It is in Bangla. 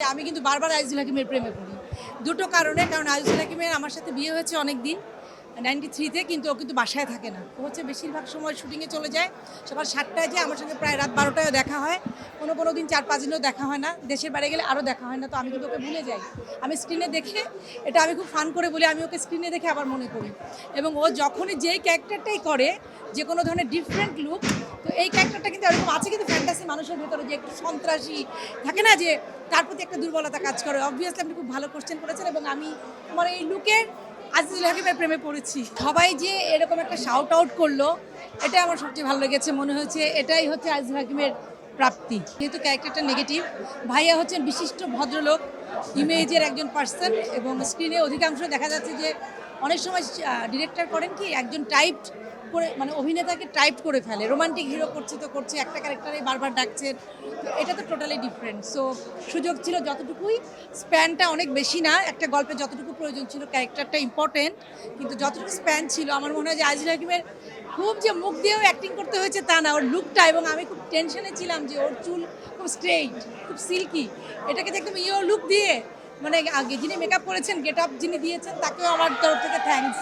আমি কিন্তু বারবার আজিজুল হাকিমের প্রেমে পড়ি। দুটো কারণে, কারণ আজিজুল হাকিমের আমার সাথে বিয়ে হয়েছে অনেক দিন 93-তে, কিন্তু ও কিন্তু বাসায় থাকে না। ও হচ্ছে বেশিরভাগ সময় শুটিংয়ে চলে যায়, সকাল 7টায় যায়, আমার সঙ্গে প্রায় রাত 12টায়ও দেখা হয়, কোনো দিন 4-5 দিনও দেখা হয় না, দেশের বাইরে গেলে আরও দেখা হয় না। তো আমি কিন্তু ওকে ভুলে যাই। আমি স্ক্রিনে দেখে, এটা আমি খুব ফান করে বলি, আমি ওকে স্ক্রিনে দেখে আবার মনে করি। এবং ও যখনই যেই ক্যারেক্টারটাই করে, যে কোনো ধরনের ডিফারেন্ট লুক, তো এই ক্যারেক্টারটা কিন্তু এরকম আছে, কিন্তু ফ্যান্টাসি মানুষের ভেতরে যে একটু সন্ত্রাসী থাকে না, যে তার প্রতি একটা দুর্বলতা কাজ করে। অবভিয়াসলি আপনি খুব ভালো কোশ্চেন করেছেন, এবং আমি আমার এই লুকের আজিজুল হাকিমের প্রেমে পড়েছি। সবাই যে এরকম একটা শাউট আউট করলো, এটা আমার সবচেয়ে ভালো লেগেছে। মনে হয়েছে এটাই হচ্ছে আজিজুল হাকিমের প্রাপ্তি। যেহেতু ক্যারেক্টারটা নেগেটিভ, ভাইয়া হচ্ছেন বিশিষ্ট ভদ্রলোক, ইমেজের একজন পার্সন, এবং স্ক্রিনে অধিকাংশ দেখা যাচ্ছে যে অনেক সময় ডিরেক্টর করেন কি, একজন টাইপড করে, মানে অভিনেতাকে টাইপ করে ফেলে। রোমান্টিক হিরো করছে তো করছে, একটা ক্যারেক্টারে বারবার ডাকছেন, তো এটা তো টোটালি ডিফারেন্ট। সো সুযোগ ছিল যতটুকুই, স্প্যানটা অনেক বেশি না, একটা গল্পে যতটুকু প্রয়োজন ছিল, ক্যারেক্টারটা ইম্পর্টেন্ট, কিন্তু যতটুকু স্প্যান ছিল, আমার মনে হয় যে আজিজুল হাকিমের খুব যে মুখ দিয়েও অ্যাক্টিং করতে হয়েছে তা না, ওর লুকটা, এবং আমি খুব টেনশনে ছিলাম যে ওর চুল খুব স্ট্রেইট, খুব সিল্কি, এটাকে যে একদম লুক দিয়ে, মানে আগে যিনি মেকআপ করেছেন, গেট আপ যিনি দিয়েছেন, তাকেও আমার তরফ থেকে থ্যাঙ্কস।